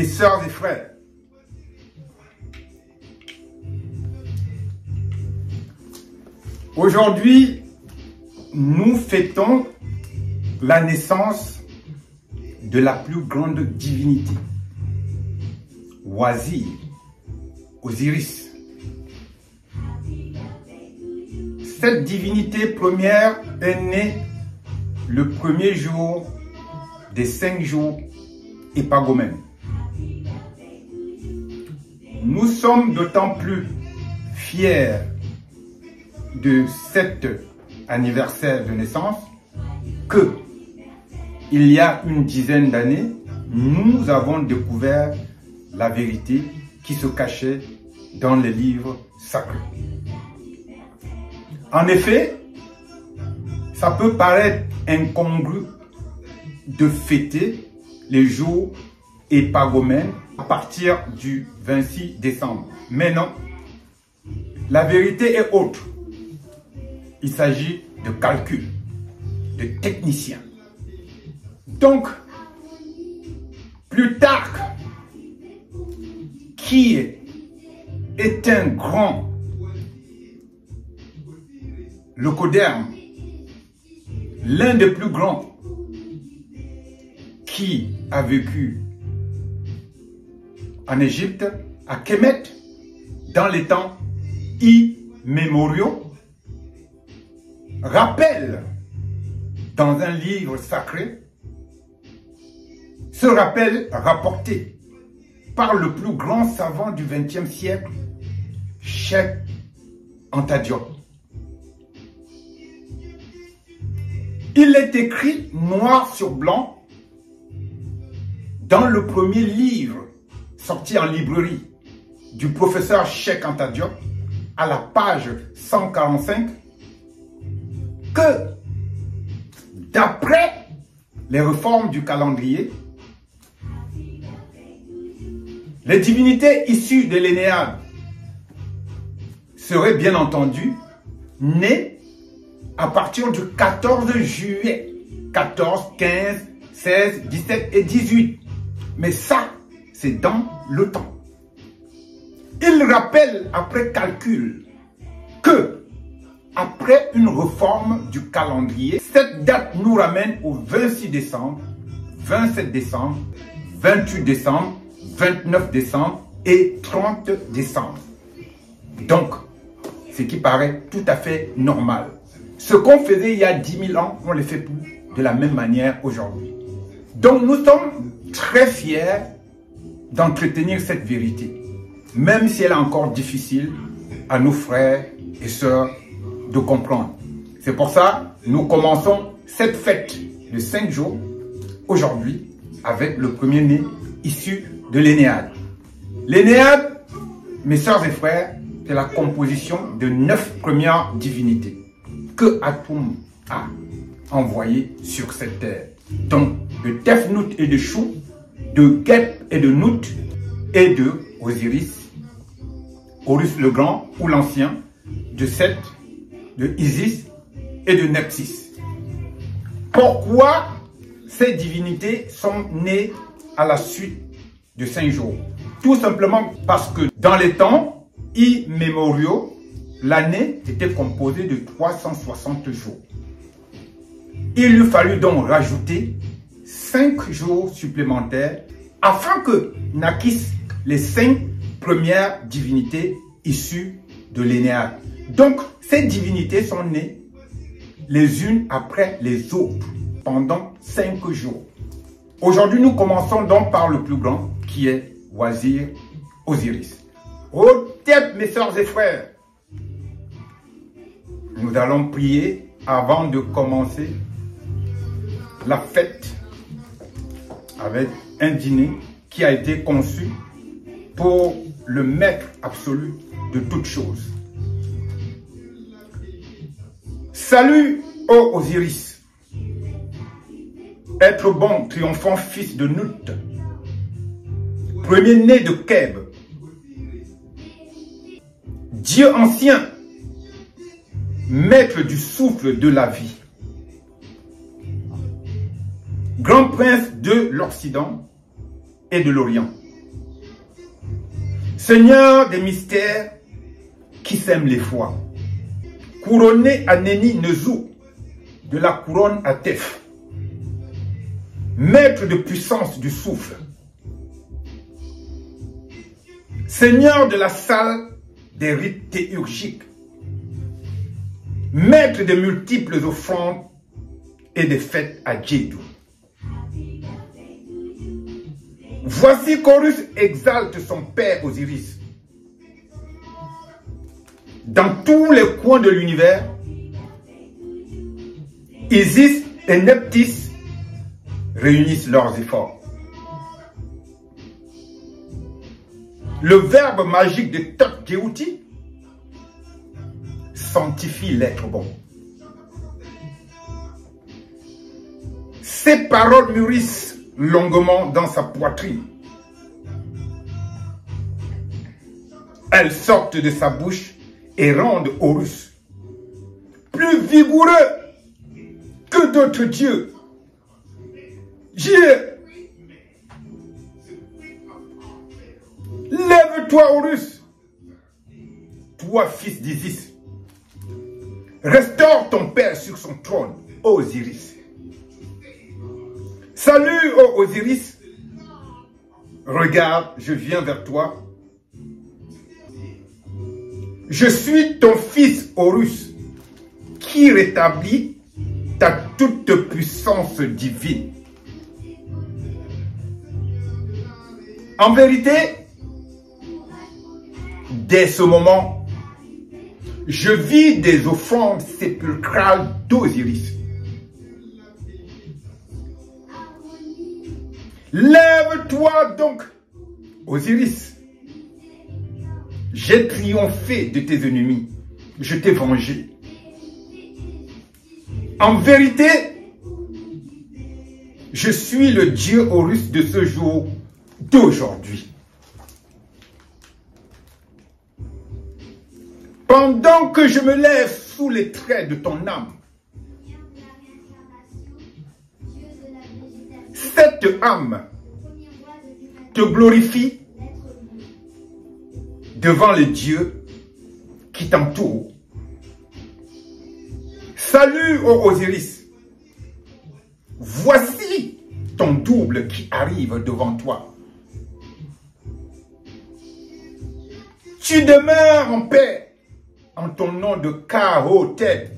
sœurs et frères, aujourd'hui, nous fêtons la naissance de la plus grande divinité, Wazir, Osiris. Cette divinité première est née le premier jour des 5 jours épagomènes. Nous sommes d'autant plus fiers de cet anniversaire de naissance que, il y a une dizaine d'années, nous avons découvert la vérité qui se cachait dans les livres sacrés. En effet, ça peut paraître incongru de fêter les jours épagomènes à partir du 26 décembre. Mais non, la vérité est autre. Il s'agit de calcul, de technicien. Donc, Plutarque, qui est un grand leucoderme, l'un des plus grands qui a vécu en Égypte, à Kemet, dans les temps immémoriaux, rappelle dans un livre sacré ce rappel rapporté par le plus grand savant du XXe siècle, Cheikh Anta Diop. Il est écrit noir sur blanc dans le premier livre sorti en librairie du professeur Cheikh Anta Diop, à la page 145, que d'après les réformes du calendrier, les divinités issues de l'Énéade seraient bien entendu nées à partir du 14 juillet, 14, 15, 16, 17 et 18. Mais ça, c'est dans le temps. Il rappelle après calcul que, après une réforme du calendrier, cette date nous ramène au 26 décembre, 27 décembre, 28 décembre, 29 décembre et 30 décembre. Donc, ce qui paraît tout à fait normal. Ce qu'on faisait il y a 10 000 ans, on ne le fait plus de la même manière aujourd'hui. Donc, nous sommes très fiers d'entretenir cette vérité, même si elle est encore difficile à nos frères et sœurs de comprendre. C'est pour ça que nous commençons cette fête de 5 jours aujourd'hui avec le premier-né issu de l'Énéade. L'Énéade, mes sœurs et frères, c'est la composition de 9 premières divinités que Atum a envoyées sur cette terre. Donc, de Tefnut et de Chou, de Gep et de Nut et de Osiris, Horus le Grand ou l'Ancien, de Seth, de Isis et de Nepsis. Pourquoi ces divinités sont nées à la suite de 5 jours? Tout simplement parce que dans les temps immémoriaux, l'année était composée de 360 jours. Il lui fallut donc rajouter 5 jours supplémentaires afin que naquissent les 5 premières divinités issues de l'Énéade. Donc, ces divinités sont nées les unes après les autres pendant 5 jours. Aujourd'hui, nous commençons donc par le plus grand, qui est Wazir Osiris. Au tête, mes sœurs et frères, nous allons prier avant de commencer la fête avec un dîner qui a été conçu pour le maître absolu de toutes choses. Salut, ô Osiris, être bon, triomphant fils de Nut, premier-né de Keb, Dieu ancien, maître du souffle de la vie, grand prince de l'Occident et de l'Orient, Seigneur des mystères, qui sème les foi, couronné à Neni Nezou, de la couronne à Tef, maître de puissance du souffle, Seigneur de la salle des rites théurgiques, maître de multiples offrandes et des fêtes à Djedou. Voici qu'Horus exalte son père Osiris. Dans tous les coins de l'univers, Isis et Nephthys réunissent leurs efforts. Le verbe magique de Tot-Djéouti sanctifie l'être bon. Ces paroles mûrissent longuement dans sa poitrine. Elles sortent de sa bouche et rendent Horus plus vigoureux que d'autres dieux. Lève-toi, Horus, toi, fils d'Isis. Restaure ton père sur son trône, Osiris. Salut, ô Osiris. Regarde, je viens vers toi. Je suis ton fils Horus, qui rétablit ta toute puissance divine. En vérité, dès ce moment, je vis des offrandes sépulcrales d'Osiris. Lève-toi donc, Osiris. J'ai triomphé de tes ennemis. Je t'ai vengé. En vérité, je suis le dieu Horus de ce jour, d'aujourd'hui. Pendant que je me lève sous les traits de ton âme, cette âme te glorifie devant les dieux qui t'entourent. Salut, ô Osiris. Voici ton double qui arrive devant toi. Tu demeures en paix en ton nom de Kahotep.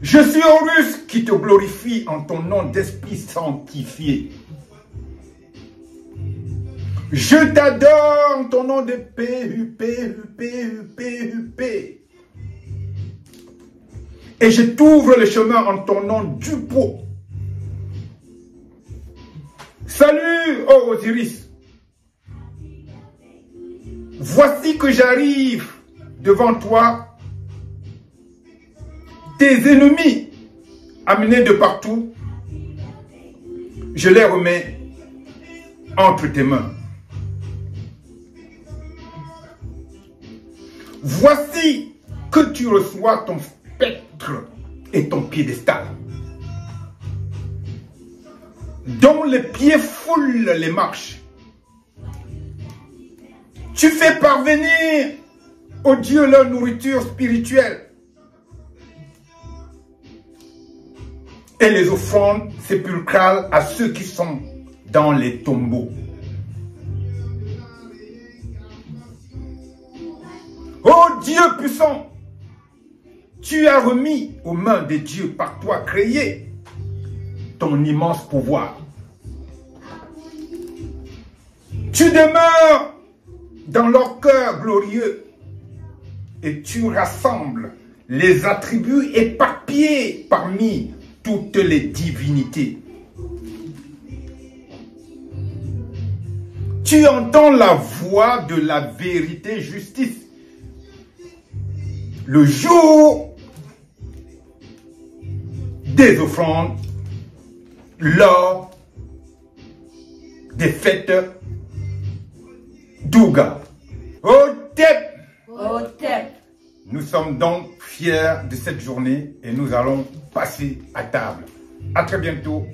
Je suis Horus qui te glorifie en ton nom d'esprit sanctifié. Je t'adore en ton nom de P-U-P-U-P-U-P-U-P. Et je t'ouvre le chemin en ton nom du pot. Salut, ô Osiris. Voici que j'arrive devant toi. Tes ennemis, amenés de partout, je les remets entre tes mains. Voici que tu reçois ton spectre et ton piédestal, dont les pieds foulent les marches. Tu fais parvenir aux dieux leur nourriture spirituelle et les offrandes sépulcrales à ceux qui sont dans les tombeaux. Ô Dieu puissant, tu as remis aux mains des dieux par toi créés ton immense pouvoir. Tu demeures dans leur cœur glorieux et tu rassembles les attributs éparpillés parmi toutes les divinités. Tu entends la voix de la vérité justice. Le jour des offrandes, lors des fêtes d'Ouga. Hotep! Hotep! Nous sommes donc fiers de cette journée et nous allons passer à table. À très bientôt.